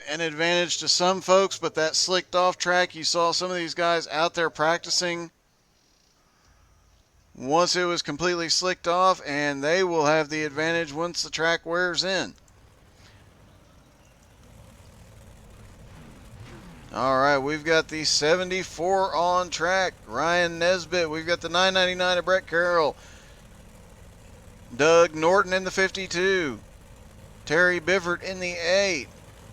an advantage to some folks, but that slicked off track, you saw some of these guys out there practicing once it was completely slicked off, and they will have the advantage once the track wears in. All right, we've got the 74 on track. Ryan Nesbitt. We've got the 999 of Brett Carroll. Doug Norton in the 52. Terry Bivert in the 8.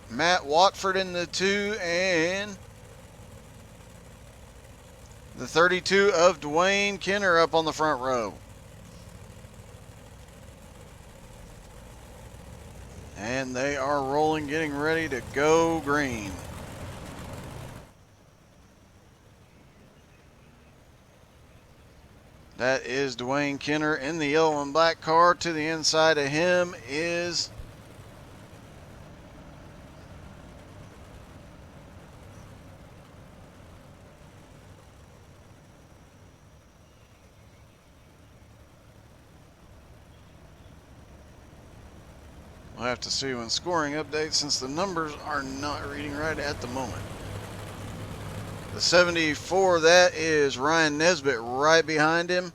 Matt Watford in the 2. And the 32 of Dwayne Kenner up on the front row. And they are rolling, getting ready to go green. That is Dwayne Kenner in the yellow and black car. To the inside of him is we'll have to see when scoring updates since the numbers are not reading right at the moment. The 74, that is Ryan Nesbitt right behind him.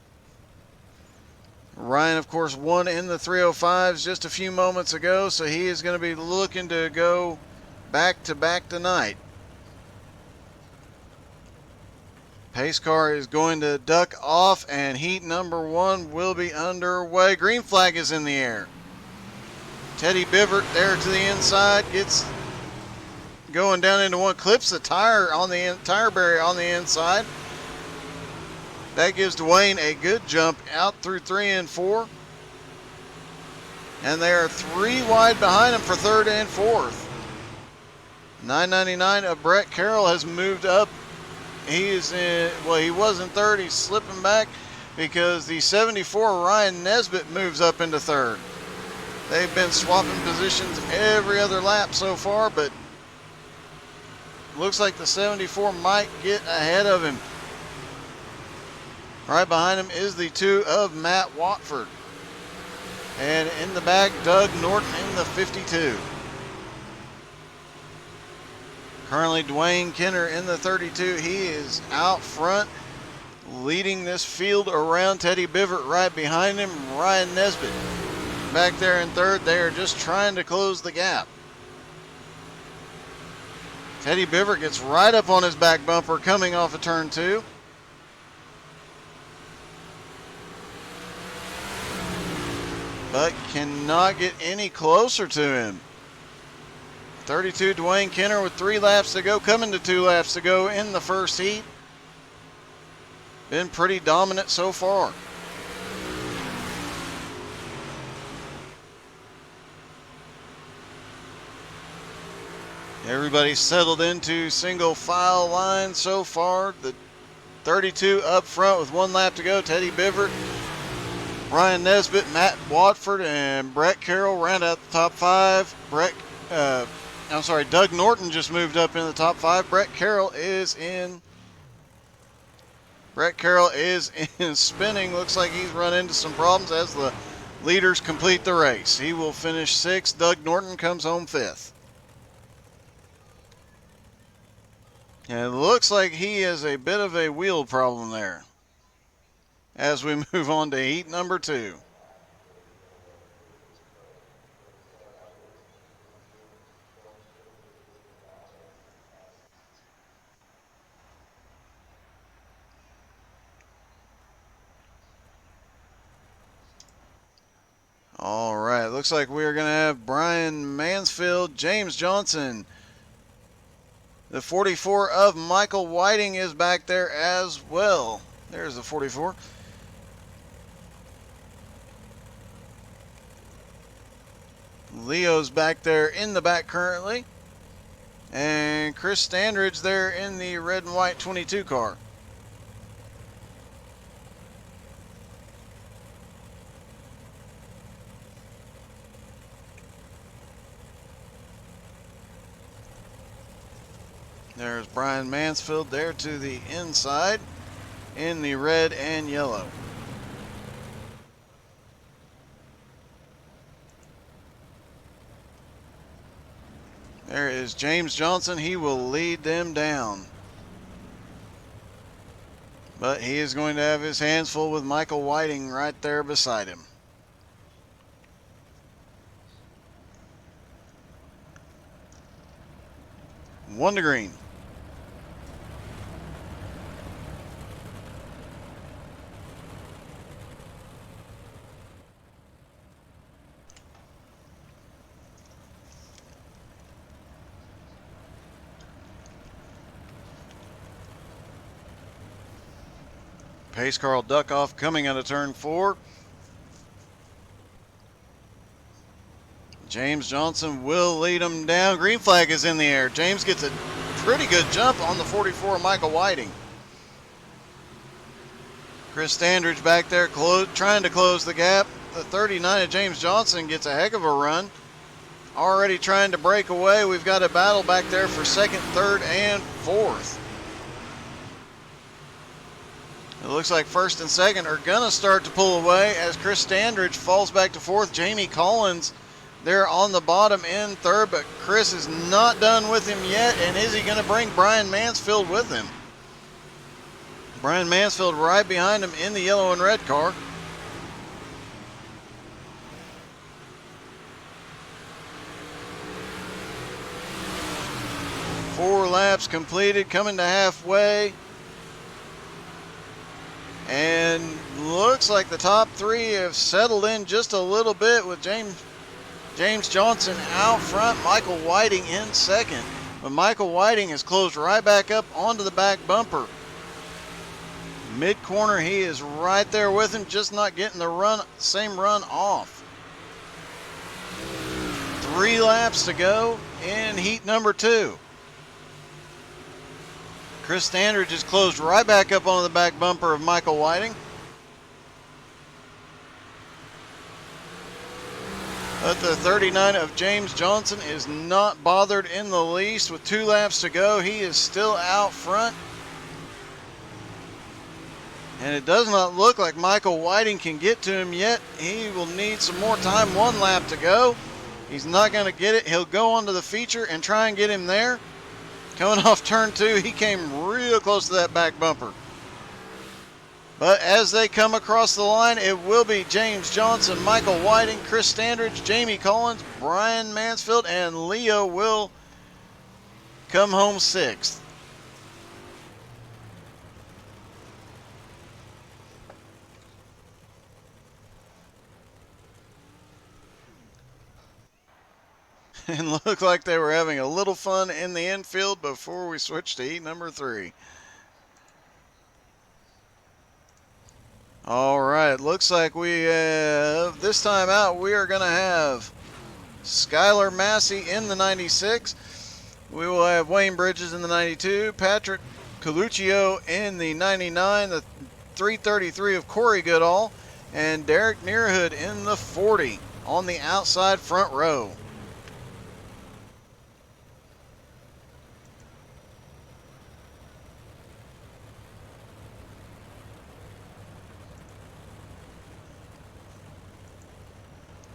Ryan, of course, won in the 305s just a few moments ago, so he is going to be looking to go back-to-back tonight. Pace car is going to duck off, and heat number 1 will be underway. Green flag is in the air. Teddy Bivert there to the inside, gets going down into one, clips the tire on the tire barrier on the inside. That gives Dwayne a good jump out through 3 and 4. And they are 3 wide behind him for 3rd and 4th. 999 of Brett Carroll has moved up. He is in, well, he was in 3rd. He's slipping back because the 74 Ryan Nesbitt moves up into 3rd. They've been swapping positions every other lap so far, but looks like the 74 might get ahead of him. Right behind him is the 2 of Matt Watford. And in the back, Doug Norton in the 52. Currently Dwayne Kenner in the 32. He is out front, leading this field around. Teddy Bivert right behind him. Ryan Nesbitt back there in 3rd. They are just trying to close the gap. Teddy Bivert gets right up on his back bumper coming off of turn 2. But cannot get any closer to him. 32 Dwayne Kenner with 3 laps to go, coming to 2 laps to go in the first heat. Been pretty dominant so far. Everybody's settled into single file line so far. The 32 up front with 1 lap to go. Teddy Bivert, Ryan Nesbitt, Matt Watford, and Brett Carroll round out the top 5. Doug Norton just moved up in the top 5. Brett Carroll is in spinning. Looks like he's run into some problems as the leaders complete the race. He will finish 6th. Doug Norton comes home 5th. And it looks like he has a bit of a wheel problem there as we move on to heat number 2. All right, looks like we're going to have Brian Mansfield, James Johnson. The 44 of Michael Whiting is back there as well. There's the 44. Leo's back there in the back currently. And Chris Standridge there in the red and white 22 car. There's Brian Mansfield there to the inside in the red and yellow. There is is James Johnson. He will lead them down. But he is going to have his hands full with Michael Whiting right there beside him. One to green. Pace car will duck off coming out of turn 4. James Johnson will lead him down. Green flag is in the air. James gets a pretty good jump on the 44 Michael Whiting. Chris Standridge back there trying to close the gap. The 39 of James Johnson gets a heck of a run. Already trying to break away. We've got a battle back there for second, third, and fourth. It looks like first and second are going to start to pull away as Chris Standridge falls back to fourth. Jamie Collins there on the bottom in third, but Chris is not done with him yet. And is he going to bring Brian Mansfield with him? Brian Mansfield right behind him in the yellow and red car. Four laps completed, coming to halfway. And looks like the top three have settled in just a little bit with James Johnson out front, Michael Whiting in second. But Michael Whiting has closed right back up onto the back bumper. Mid-corner, he is right there with him, just not getting the same run off. 3 laps to go in heat number 2. Chris Standridge is closed right back up onto the back bumper of Michael Whiting. But the 39 of James Johnson is not bothered in the least. With 2 laps to go, he is still out front. And it does not look like Michael Whiting can get to him yet. He will need some more time. 1 lap to go. He's not going to get it. He'll go onto the feature and try and get him there. Coming off turn 2, he came real close to that back bumper. But as they come across the line, it will be James Johnson, Michael Whiting, Chris Standridge, Jamie Collins, Brian Mansfield, and Leo will come home 6th. And looked like they were having a little fun in the infield before we switched to heat number 3. All right, looks like we have, this time out, we are going to have Skylar Massey in the 96. We will have Wayne Bridges in the 92, Patrick Coluccio in the 99, the 333 of Corey Goodall, and Derek Nearhood in the 40 on the outside front row.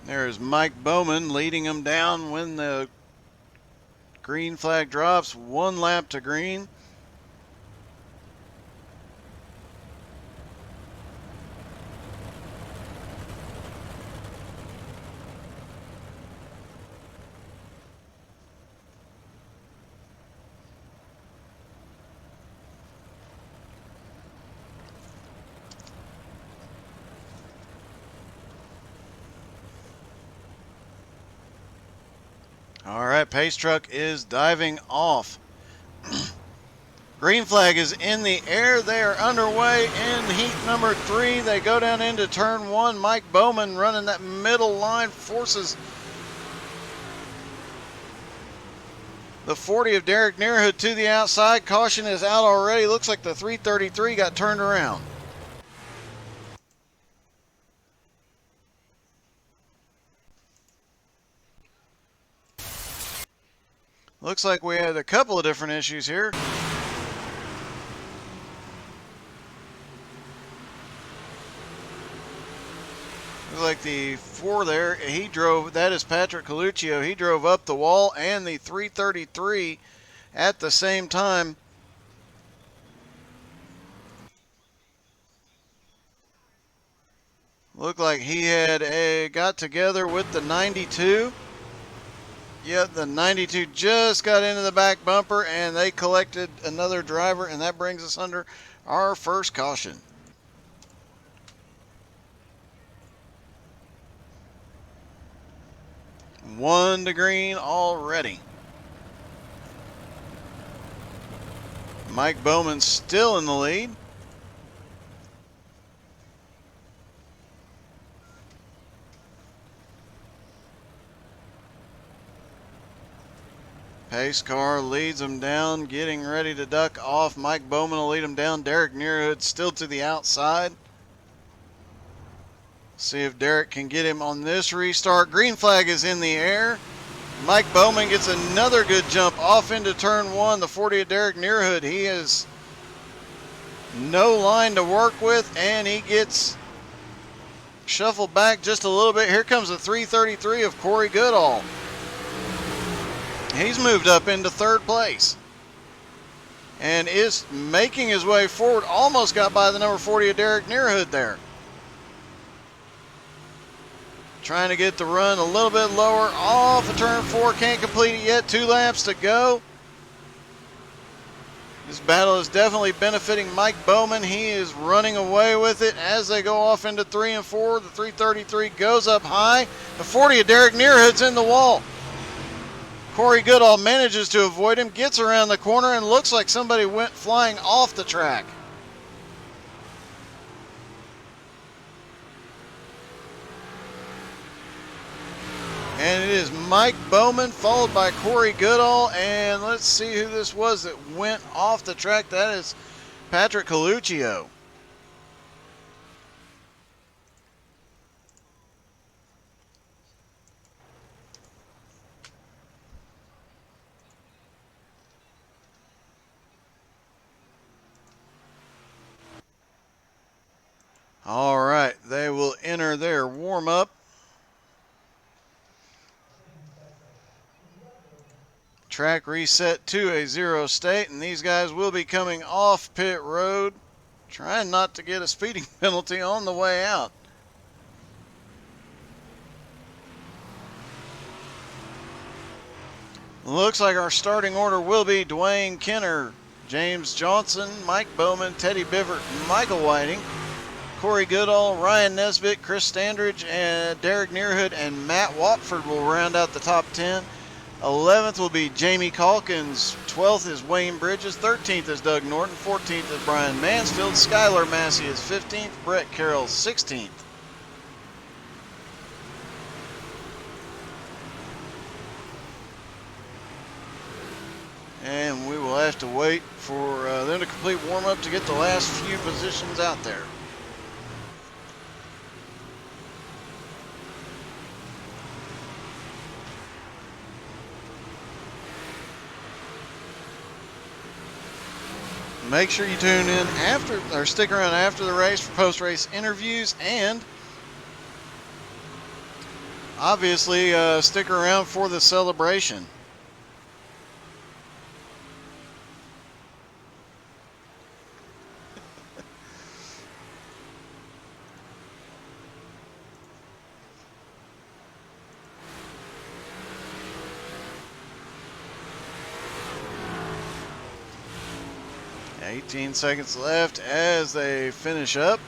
There's Mike Bowman leading them down when the green flag drops. 1 lap to green. All right, pace truck is diving off. Green flag is in the air. They are underway in heat number 3. They go down into turn 1. Mike Bowman running that middle line forces the 40 of Derek Nearhood to the outside. Caution is out already. Looks like the 333 got turned around. Looks like we had a couple of different issues here. Looks like the 4 there, he drove, that is Patrick Coluccio. He drove up the wall and the 333 at the same time. Looked like he had got together with the 92. Yep, the 92 just got into the back bumper, and they collected another driver, and that brings us under our first caution. One to green already. Mike Bowman still in the lead. Pace car leads him down, getting ready to duck off. Mike Bowman will lead him down. Derek Nearhood still to the outside. See if Derek can get him on this restart. Green flag is in the air. Mike Bowman gets another good jump off into turn 1. The 40 of Derek Nearhood. He has no line to work with, and he gets shuffled back just a little bit. Here comes the 333 of Corey Goodall. He's moved up into 3rd place and is making his way forward. Almost got by the number 40 of Derek Nearhood there. Trying to get the run a little bit lower off of turn 4. Can't complete it yet. 2 laps to go. This battle is definitely benefiting Mike Bowman. He is running away with it as they go off into 3 and 4. The 333 goes up high. The 40 of Derek Nearhood's in the wall. Corey Goodall manages to avoid him, gets around the corner, and looks like somebody went flying off the track. And it is Mike Bowman followed by Corey Goodall, and let's see who this was that went off the track. That is Patrick Coluccio. All right, they will enter their warm-up. Track reset to a 0 state, and these guys will be coming off pit road, trying not to get a speeding penalty on the way out. Looks like our starting order will be Dwayne Kenner, James Johnson, Mike Bowman, Teddy Bivert, Michael Whiting, Corey Goodall, Ryan Nesbitt, Chris Standridge, and Derek Nearhood, and Matt Watford will round out the top 10. 11th will be Jamie Calkins. 12th is Wayne Bridges. 13th is Doug Norton. 14th is Brian Mansfield. Skylar Massey is 15th. Brett Carroll 16th. And we will have to wait for them to complete warm-up to get the last few positions out there. Make sure you tune in after, or stick around after the race for post-race interviews, and obviously stick around for the celebration. $18 seconds left as they finish up.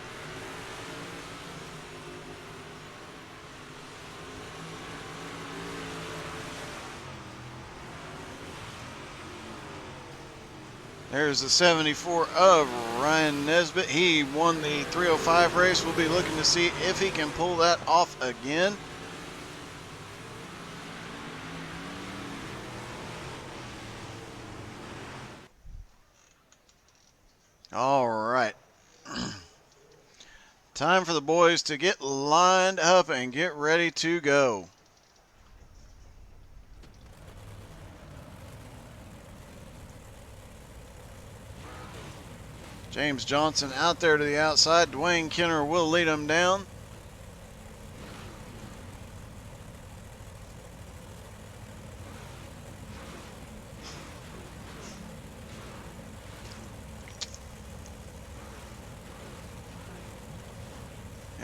There's the 74 of Ryan Nesbitt. He won the 305 race. We'll be looking to see if he can pull that off again. All right. Time for the boys to get lined up and get ready to go. James Johnson out there to the outside. Dwayne Kenner will lead him down.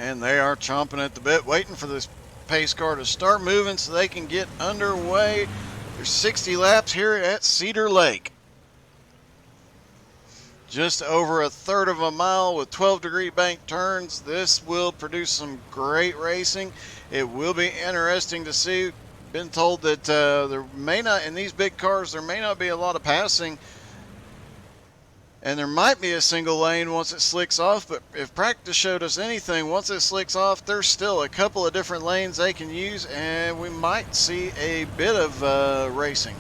And they are chomping at the bit, waiting for this pace car to start moving so they can get underway. There's 60 laps here at Cedar Lake. Just over a third of a mile with 12-degree bank turns. This will produce some great racing. It will be interesting to see. Been told that there may not, in these big cars, there may not be a lot of passing. And there might be a single lane once it slicks off, but if practice showed us anything, once it slicks off, there's still a couple of different lanes they can use, and we might see a bit of racing.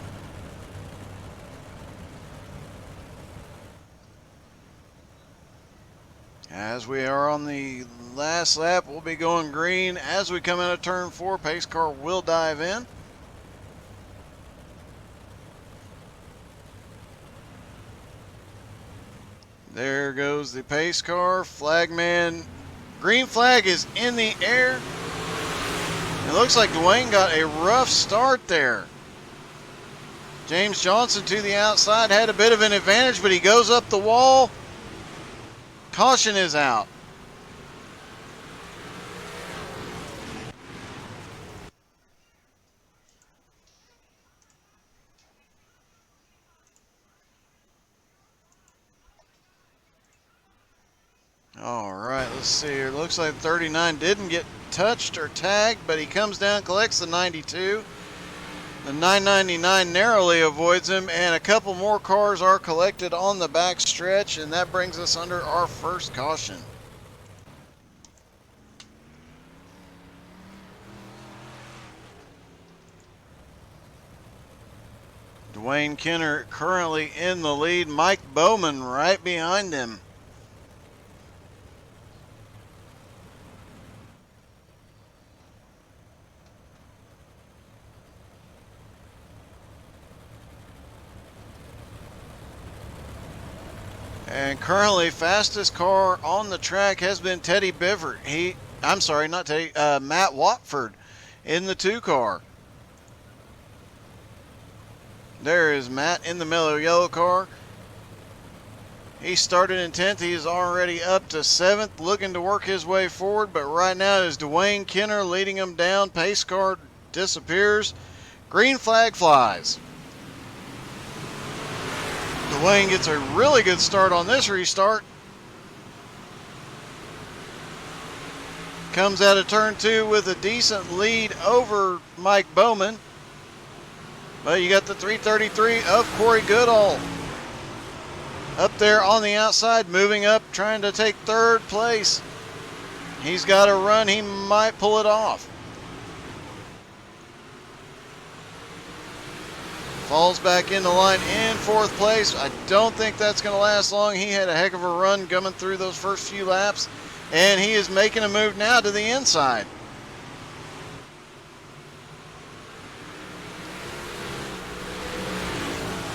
As we are on the last lap, we'll be going green. As we come out of turn 4, pace car will dive in. There goes the pace car. Flagman, green flag is in the air. It looks like Dwayne got a rough start there. James Johnson to the outside had a bit of an advantage, but he goes up the wall. Caution is out. All right, let's see here. Looks like 39 didn't get touched or tagged, but he comes down, collects the 92. The 999 narrowly avoids him, and a couple more cars are collected on the back stretch, and that brings us under our first caution. Dwayne Kenner currently in the lead. Mike Bowman right behind him. And currently, fastest car on the track has been Teddy Bivert. Matt Watford in the 2 car. There is Matt in the mellow yellow car. He started in 10th. He is already up to 7th, looking to work his way forward. But right now it is Dwayne Kenner leading him down. Pace car disappears. Green flag flies. Dwayne gets a really good start on this restart. Comes out of turn 2 with a decent lead over Mike Bowman. But you got the 333 of Corey Goodall. Up there on the outside, moving up, trying to take 3rd place. He's got a run, he might pull it off. Falls back into line in 4th place. I don't think that's going to last long. He had a heck of a run coming through those first few laps. And he is making a move now to the inside.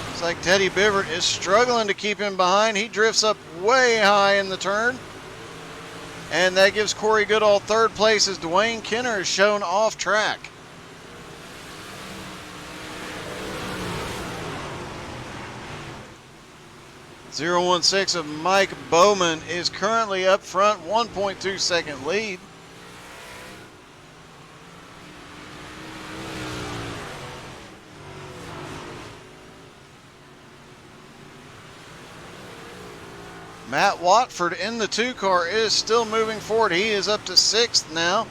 Looks like Teddy Bivert is struggling to keep him behind. He drifts up way high in the turn. And that gives Corey Goodall 3rd place as Dwayne Kenner is shown off track. .016 of Mike Bowman is currently up front, 1.2 second lead. Matt Watford in the 2 car is still moving forward. He is up to 6th now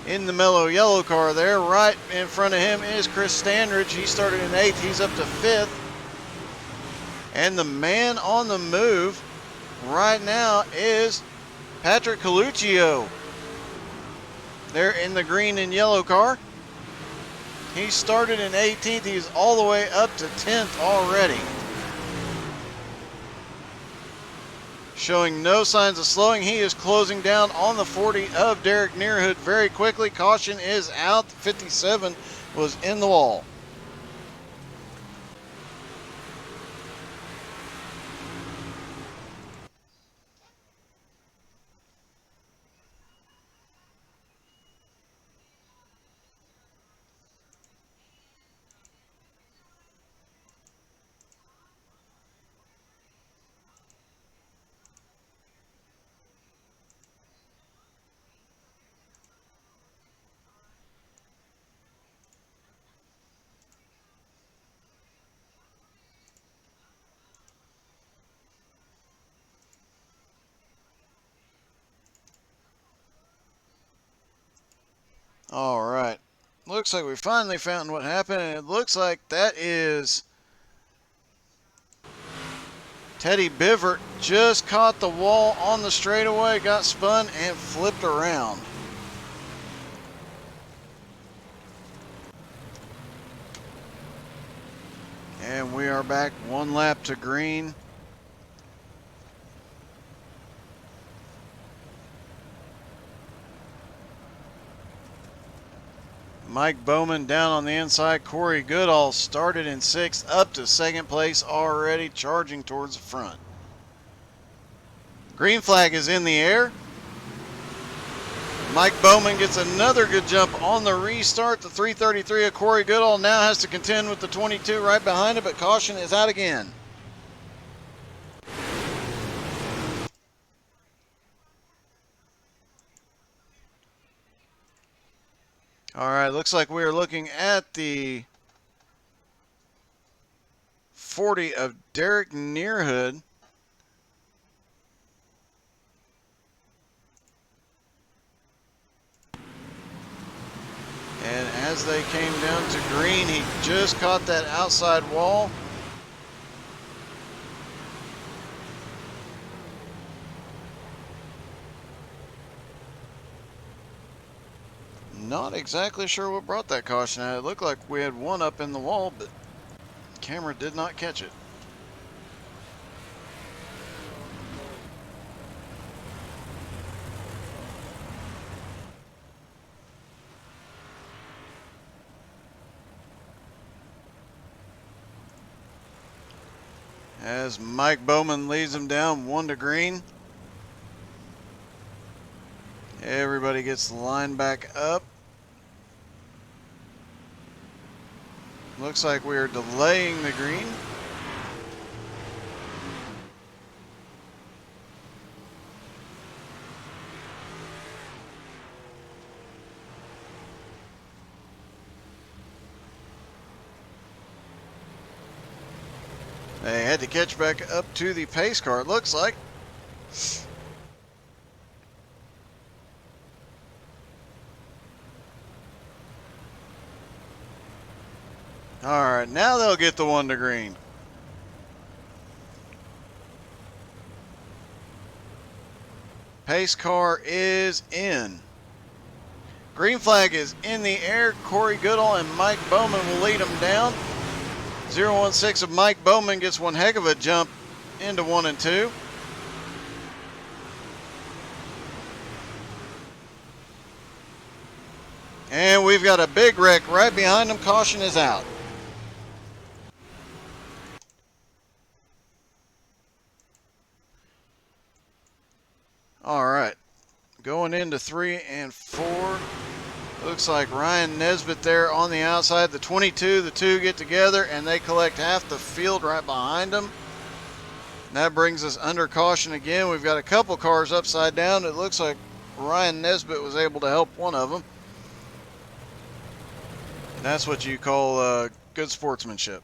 in the mellow yellow car there. Right in front of him is Chris Standridge. He started in 8th. He's up to 5th. And the man on the move right now is Patrick Coluccio. They're in the green and yellow car. He started in 18th. He's all the way up to 10th already. Showing no signs of slowing. He is closing down on the 40 of Derek Nearhood very quickly. Caution is out. 57 was in the wall. All right. Looks like we finally found what happened, and it looks like that is Teddy Bivert just caught the wall on the straightaway, got spun, and flipped around. And we are back 1 lap to green. Mike Bowman down on the inside. Corey Goodall started in 6th, up to 2nd place already, charging towards the front. Green flag is in the air. Mike Bowman gets another good jump on the restart. The 333 of Corey Goodall now has to contend with the 22 right behind it, but caution is out again. All right, looks like we are looking at the 40 of Derek Nearhood. And as they came down to green, he just caught that outside wall. Not exactly sure what brought that caution out. It looked like we had one up in the wall, but the camera did not catch it. As Mike Bowman leads them down 1 to green. Everybody gets the line back up. Looks like we are delaying the green. They had to catch back up to the pace car, it looks like. All right, now they'll get the 1 to green. Pace car is in. Green flag is in the air. Corey Goodall and Mike Bowman will lead them down. 016 of Mike Bowman gets one heck of a jump into 1 and 2. And we've got a big wreck right behind him. Caution is out. All right, going into 3 and 4. Looks like Ryan Nesbitt there on the outside. The 22, the 2 get together, and they collect half the field right behind them. And that brings us under caution again. We've got a couple cars upside down. It looks like Ryan Nesbitt was able to help one of them. That's what you call good sportsmanship.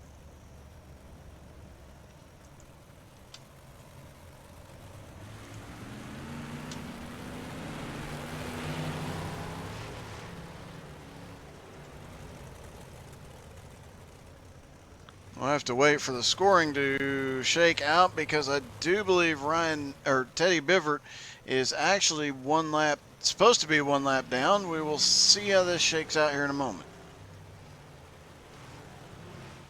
We'll have to wait for the scoring to shake out because I do believe Teddy Bivert is actually supposed to be 1 lap down. We will see how this shakes out here in a moment.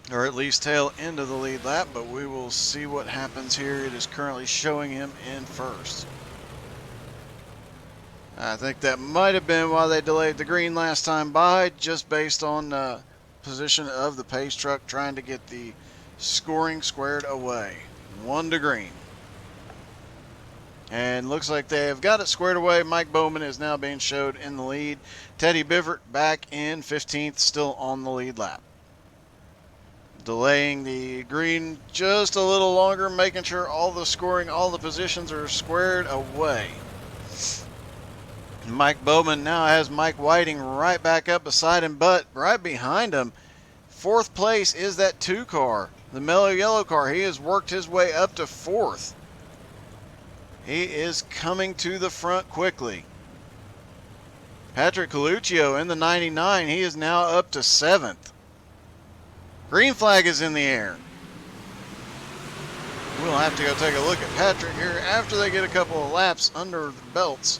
Or at least tail into the lead lap, but we will see what happens here. It is currently showing him in first. I think that might have been why they delayed the green last time by, just based on position of the pace truck trying to get the scoring squared away. 1 to green. And looks like they have got it squared away. Mike Bowman is now being showed in the lead. Teddy Bivert back in 15th, still on the lead lap. Delaying the green just a little longer, making sure all the scoring, all the positions are squared away. Mike Bowman now has Mike Whiting right back up beside him, but right behind him, 4th place is that 2 car, the mellow yellow car. He has worked his way up to 4th. He is coming to the front quickly. Patrick Coluccio in the 99. He is now up to 7th. Green flag is in the air. We'll have to go take a look at Patrick here after they get a couple of laps under the belts.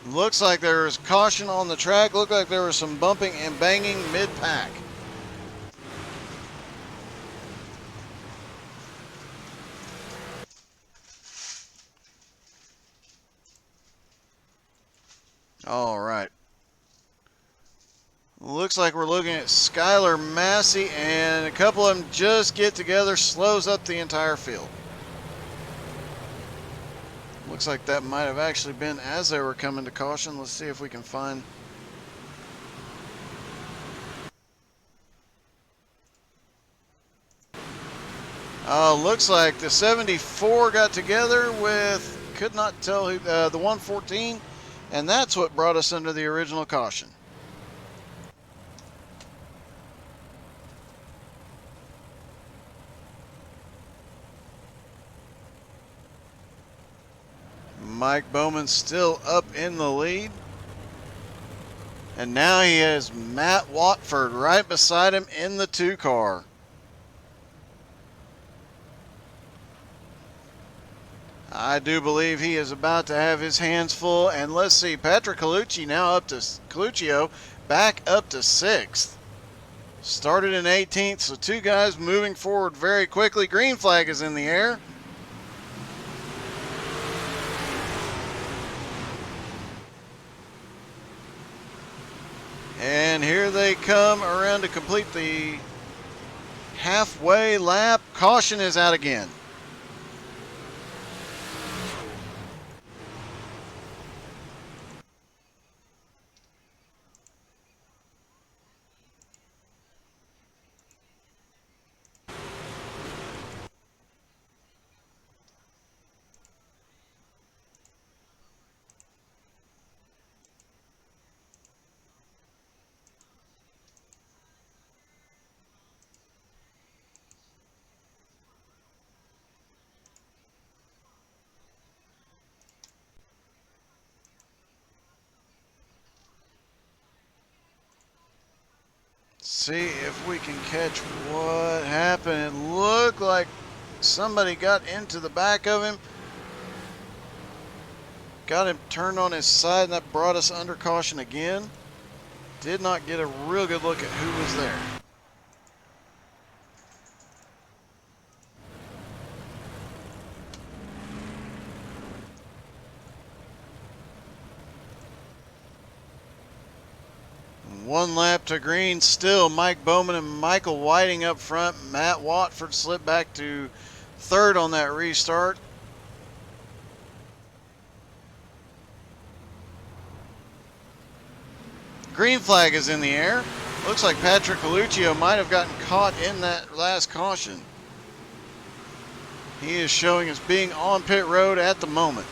Looks like there was caution on the track. Looked like there was some bumping and banging mid-pack. All right. Looks like we're looking at Skylar Massey, and a couple of them just get together, slows up the entire field. Looks like that might have actually been as they were coming to caution. Let's see if we can find. Looks like the 74 got together with, could not tell who, the 114, and that's what brought us under the original caution. Mike Bowman still up in the lead. And now he has Matt Watford right beside him in the 2 car. I do believe he is about to have his hands full. And let's see, Patrick Coluccio now up to Coluccio, back up to 6th. Started in 18th, so 2 guys moving forward very quickly. Green flag is in the air. And here they come around to complete the halfway lap. Caution is out again. See if we can catch what happened. It looked like somebody got into the back of him. Got him turned on his side, and that brought us under caution again. Did not get a real good look at who was there. One lap to green still. Mike Bowman and Michael Whiting up front. Matt Watford slipped back to 3rd on that restart. Green flag is in the air. Looks like Patrick Coluccio might have gotten caught in that last caution. He is showing as being on pit road at the moment.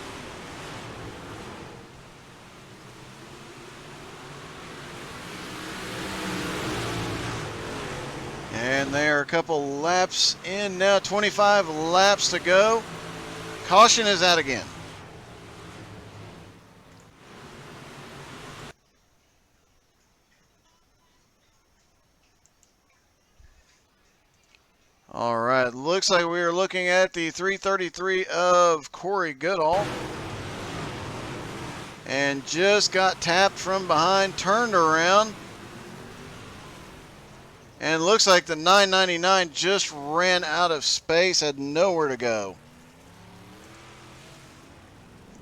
And they are a couple laps in now, 25 laps to go. Caution is out again. All right, looks like we are looking at the 333 of Corey Goodall. And just got tapped from behind, turned around. And it looks like the 999 just ran out of space, had nowhere to go.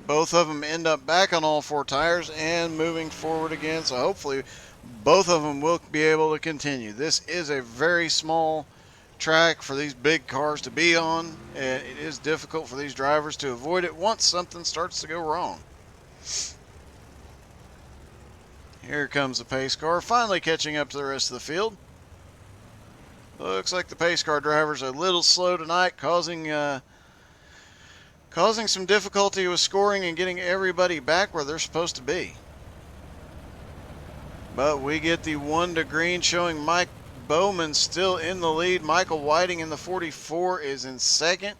Both of them end up back on all 4 tires and moving forward again. So hopefully both of them will be able to continue. This is a very small track for these big cars to be on. And it is difficult for these drivers to avoid it once something starts to go wrong. Here comes the pace car, finally catching up to the rest of the field. Looks like the pace car drivers are a little slow tonight, causing some difficulty with scoring and getting everybody back where they're supposed to be. But we get the 1 to green, showing Mike Bowman still in the lead. Michael Whiting in the 44 is in 2nd.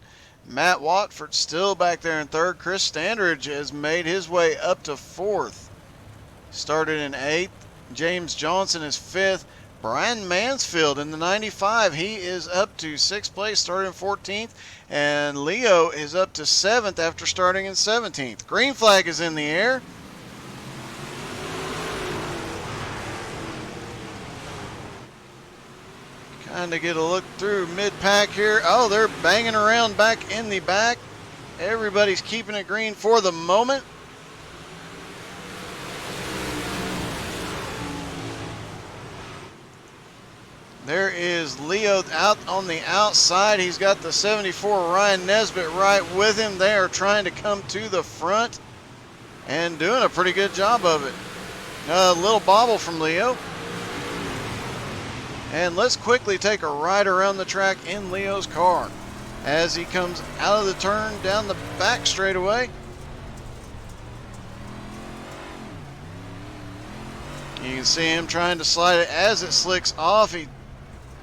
Matt Watford still back there in third. Chris Standridge has made his way up to fourth. Started in eighth. James Johnson is fifth. Brian Mansfield in the 95, he is up to sixth place, starting in 14th. And Leo is up to seventh after starting in 17th. Green flag is in the air. Kind of get a look through mid-pack here. Oh, they're banging around back in the back. Everybody's keeping it green for the moment. There is Leo out on the outside. He's got the 74 Ryan Nesbitt right with him. They are trying to come to the front and doing a pretty good job of it. A little bobble from Leo. And let's quickly take a ride around the track in Leo's car as he comes out of the turn down the back straightaway. You can see him trying to slide it as it slicks off. He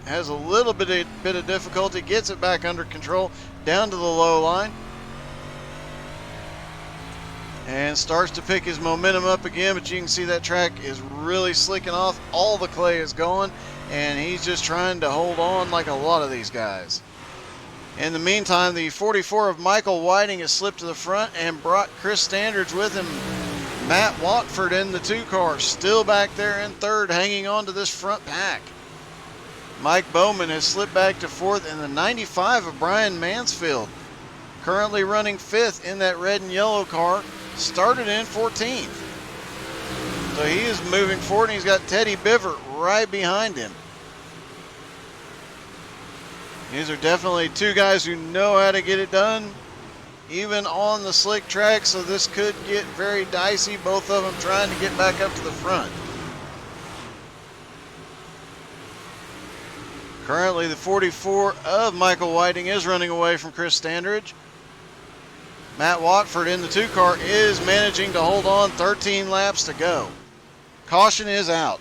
has a little bit of difficulty, gets it back under control down to the low line, and starts to pick his momentum up again. But you can see that track is really slicking off. All the clay is gone, and he's just trying to hold on like a lot of these guys. In the meantime, the 44 of Michael Whiting has slipped to the front and brought Chris Standridge with him. Matt Watford in the 2 car, still back there in third, hanging on to this front pack. Mike Bowman has slipped back to fourth in the 95 of Brian Mansfield, currently running fifth in that red and yellow car, started in 14th. So he is moving forward, and he's got Teddy Bivert right behind him. These are definitely two guys who know how to get it done, even on the slick track, so this could get very dicey, both of them trying to get back up to the front. Currently, the 44 of Michael Whiting is running away from Chris Standridge. Matt Watford in the 2 car is managing to hold on. 13 laps to go. Caution is out.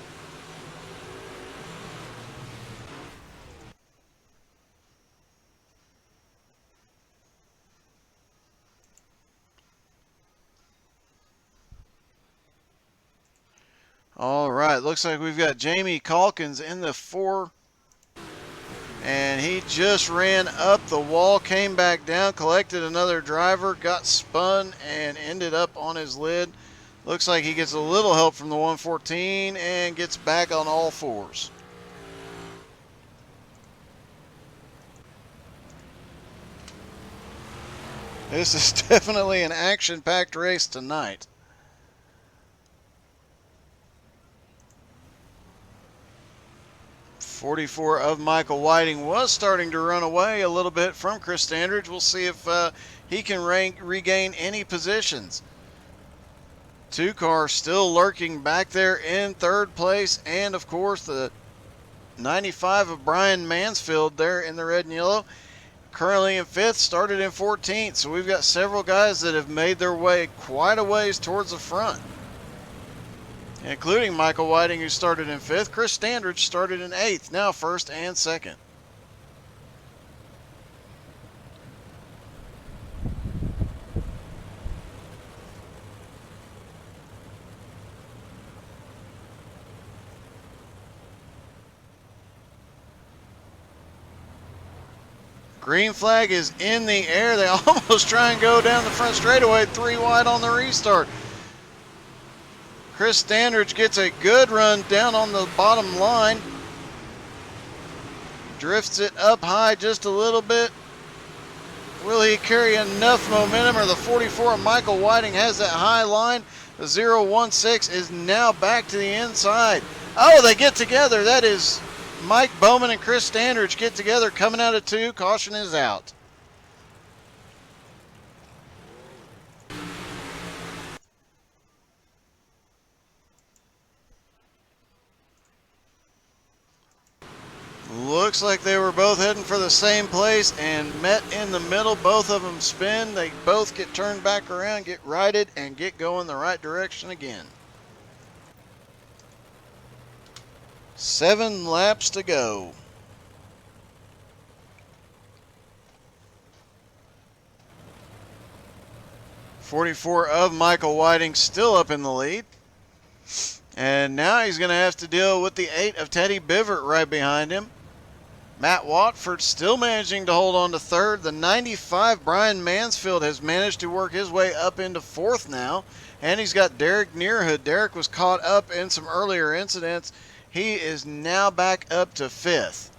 All right, looks like we've got Jamie Calkins in the 4. And he just ran up the wall, came back down, collected another driver, got spun, and ended up on his lid. Looks like he gets a little help from the 114 and gets back on all fours. This is definitely an action-packed race tonight. .44 of Michael Whiting was starting to run away a little bit from Chris Standridge. We'll see if he can regain any positions. 2 car still lurking back there in third place, and of course the 95 of Brian Mansfield there in the red and yellow, currently in 5th, started in 14th. So we've got several guys that have made their way quite a ways towards the front, including Michael Whiting, who started in 5th. Chris Standridge started in 8th, now 1st and 2nd. Green flag is in the air. They almost try and go down the front straightaway, 3 wide on the restart. Chris Standridge gets a good run down on the bottom line. Drifts it up high just a little bit. Will he carry enough momentum, or the 44 of Michael Whiting has that high line? The 016 is now back to the inside. Oh, they get together. That is Mike Bowman and Chris Standridge get together coming out of 2. Caution is out. Looks like they were both heading for the same place and met in the middle. Both of them spin. They both get turned back around, get righted, and get going the right direction again. 7 laps to go. 44 of Michael Whiting still up in the lead. And now he's going to have to deal with the 8 of Teddy Bivert right behind him. Matt Watford still managing to hold on to third. The 95 Brian Mansfield has managed to work his way up into fourth now. And he's got Derek Nearhood. Derek was caught up in some earlier incidents. He is now back up to fifth.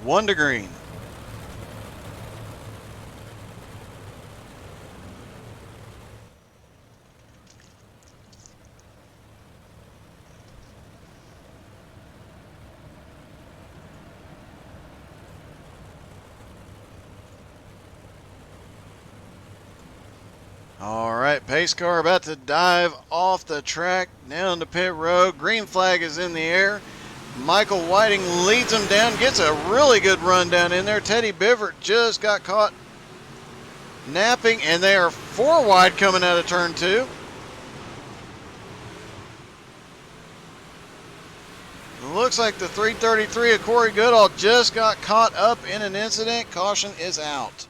1 to green. All right, pace car about to dive off the track down to pit road. Green flag is in the air. Michael Whiting leads him down, gets a really good run down in there. Teddy Bivert just got caught napping, and they are 4 wide coming out of turn 2. Looks like the 333 of Corey Goodall just got caught up in an incident. Caution is out.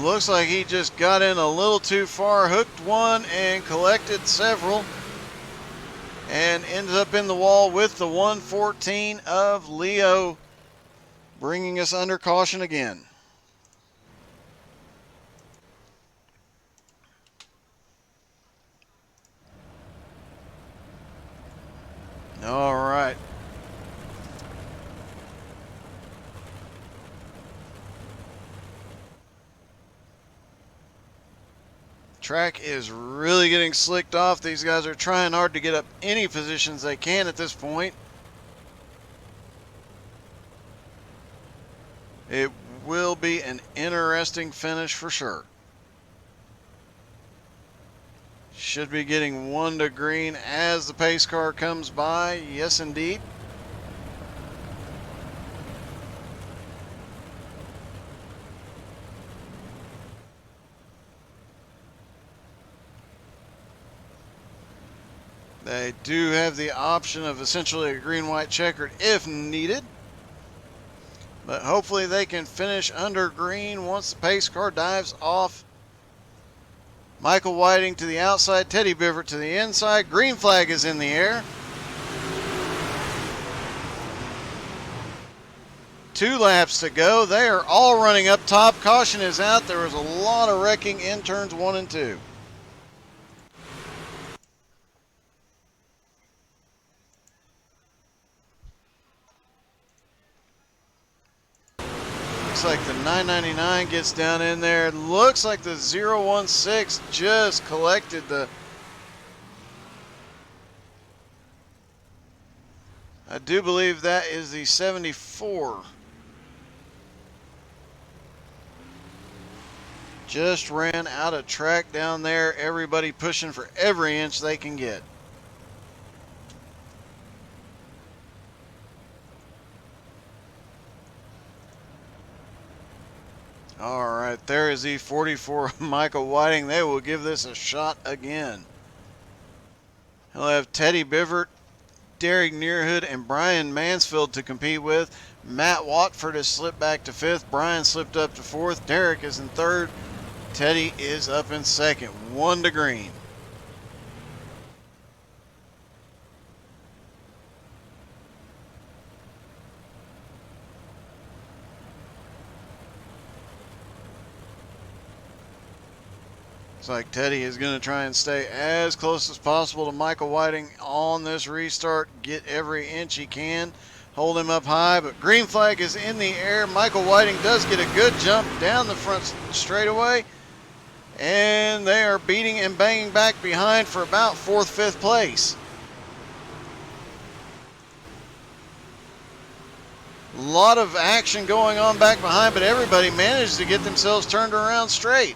Looks like he just got in a little too far, hooked one and collected several, and ended up in the wall with the 114 of Leo, bringing us under caution again. All right. Track is really getting slicked off. These guys are trying hard to get up any positions they can at this point. It will be an interesting finish for sure. Should be getting 1 to green as the pace car comes by. Yes, indeed. They do have the option of essentially a green-white checkered if needed. But hopefully they can finish under green once the pace car dives off. Michael Whiting to the outside, Teddy Bivert to the inside. Green flag is in the air. 2 laps to go. They are all running up top. Caution is out. There was a lot of wrecking in turns 1 and 2. Looks like the 999 gets down in there. Looks like the 016 just collected the... I do believe that is the 74. Just ran out of track down there. Everybody pushing for every inch they can get. All right, there is the 44 Michael Whiting. They will give this a shot again. He'll have Teddy Bivert, Derek Nearhood, and Brian Mansfield to compete with. Matt Watford has slipped back to 5th. Brian slipped up to 4th. Derek is in 3rd. Teddy is up in 2nd. 1 to green. Looks like Teddy is going to try and stay as close as possible to Michael Whiting on this restart. Get every inch he can. Hold him up high, but green flag is in the air. Michael Whiting does get a good jump down the front straightaway. And they are beating and banging back behind for about 4th, 5th place. A lot of action going on back behind, but everybody managed to get themselves turned around straight.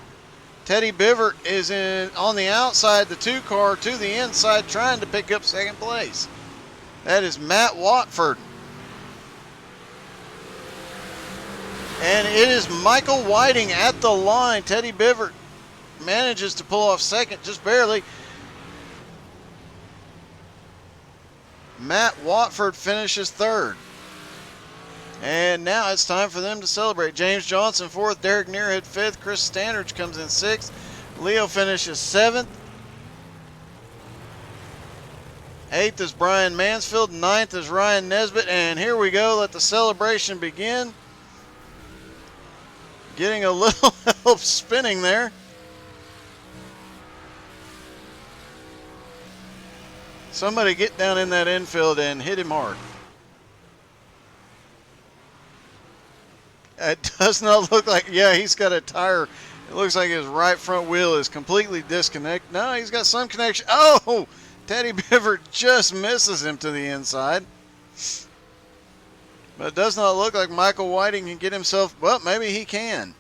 Teddy Bivert is on the outside, the 2 car to the inside, trying to pick up 2nd place. That is Matt Watford. And it is Michael Whiting at the line. Teddy Bivert manages to pull off second, just barely. Matt Watford finishes third. And now it's time for them to celebrate. James Johnson fourth, Derek Nearhead fifth, Chris Standridge comes in sixth, Leo finishes seventh. Eighth is Brian Mansfield, ninth is Ryan Nesbitt, and here we go. Let the celebration begin. Getting a little help spinning there. Somebody get down in that infield and hit him hard. It does not look like, yeah, he's got a tire. It looks like his right front wheel is completely disconnected. No, he's got some connection. Oh, Teddy Bivert just misses him to the inside. But it does not look like Michael Whiting can get himself, well, maybe he can.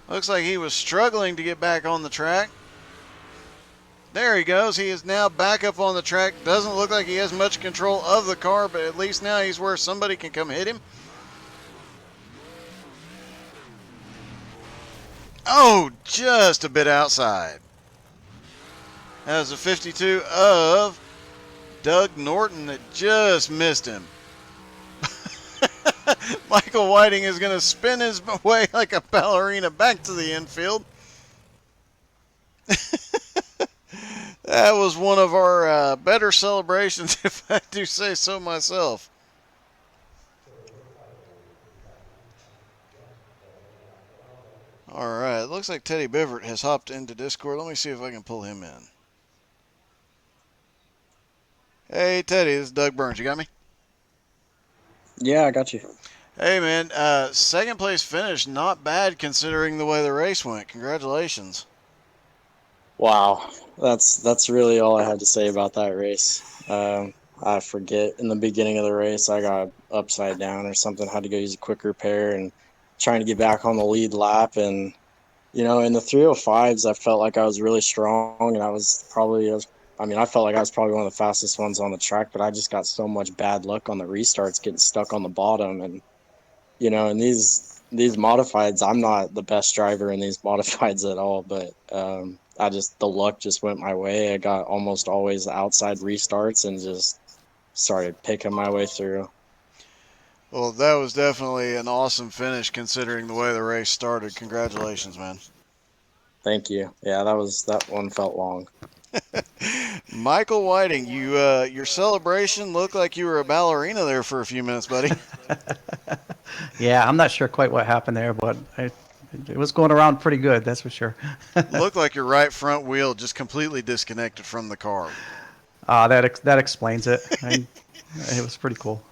Looks like he was struggling to get back on the track. There he goes. He is now back up on the track. Doesn't look like he has much control of the car, but at least now he's where somebody can come hit him. Oh, just a bit outside. That was a 52 of Doug Norton that just missed him. Michael Whiting is going to spin his way like a ballerina back to the infield. That was one of our better celebrations, if I do say so myself. All right, it looks like Teddy Bivert has hopped into Discord. Let me see if I can pull him in. Hey, Teddy, this is Doug Burns. You got me? Yeah, I got you. Hey, man, second place finish, not bad considering the way the race went. Congratulations. Wow, that's really all I had to say about that race. I forget in the beginning of the race I got upside down or something. Had to go use a quick repair and trying to get back on the lead lap. And in the 305s, I felt like I was really strong, and I felt like I was probably one of the fastest ones on the track. But I just got so much bad luck on the restarts, getting stuck on the bottom, and in these modifieds, I'm not the best driver in these modifieds at all, but the luck just went my way. I got almost always outside restarts and just started picking my way through. Well, that was definitely an awesome finish considering the way the race started. Congratulations, man. Thank you. Yeah, that one felt long. Michael Whiting, your celebration looked like you were a ballerina there for a few minutes, buddy. Yeah, I'm not sure quite what happened there, but it was going around pretty good, that's for sure. Looked like your right front wheel just completely disconnected from the car. That explains it. It was pretty cool.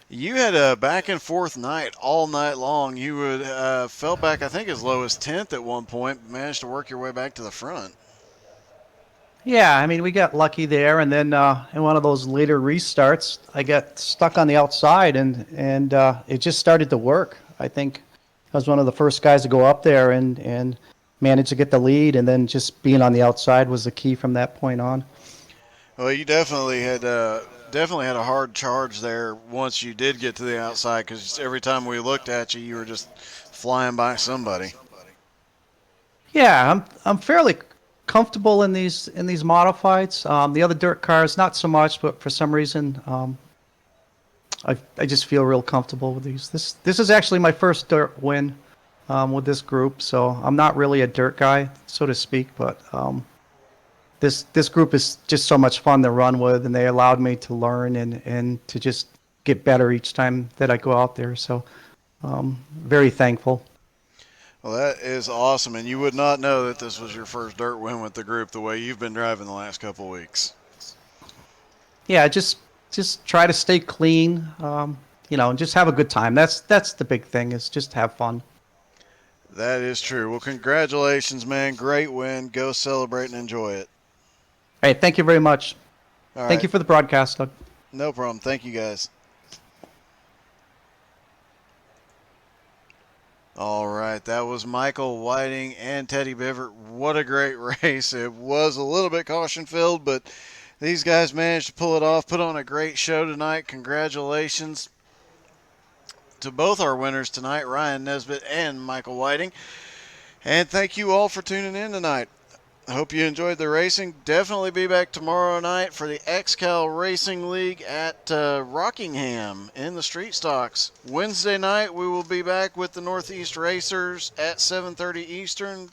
You had a back and forth night all night long. You would fell back, I think, as low as 10th at one point, but managed to work your way back to the front. Yeah, I mean, we got lucky there, and then in one of those later restarts, I got stuck on the outside, and it just started to work. I think I was one of the first guys to go up there and managed to get the lead, and then just being on the outside was the key from that point on. Well, you definitely had a hard charge there once you did get to the outside, because every time we looked at you, you were just flying by somebody. Yeah, I'm fairly comfortable in these modifieds. The other dirt cars, not so much, but for some reason, I just feel real comfortable with these. This is actually my first dirt win with this group, so I'm not really a dirt guy, so to speak. But this group is just so much fun to run with, and they allowed me to learn and to just get better each time that I go out there. So very thankful. Well, that is awesome, and you would not know that this was your first dirt win with the group the way you've been driving the last couple weeks. Yeah, just try to stay clean, and just have a good time. That's the big thing, is just have fun. That is true. Well, congratulations, man. Great win. Go celebrate and enjoy it. Hey, thank you very much. All Thank right. you for the broadcast, Doug. No problem. Thank you, guys. All right, that was Michael Whiting and Teddy Bivert. What a great race. It was a little bit caution-filled, but these guys managed to pull it off, put on a great show tonight. Congratulations to both our winners tonight, Ryan Nesbitt and Michael Whiting. And thank you all for tuning in tonight. I hope you enjoyed the racing. Definitely be back tomorrow night for the XCal Racing League at Rockingham in the Street Stocks. Wednesday night we will be back with the Northeast Racers at 7:30 Eastern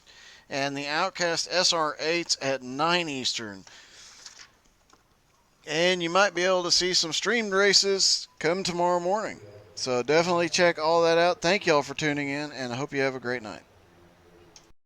and the Outcast SR8s at 9 Eastern. And you might be able to see some streamed races come tomorrow morning. So definitely check all that out. Thank you all for tuning in, and I hope you have a great night.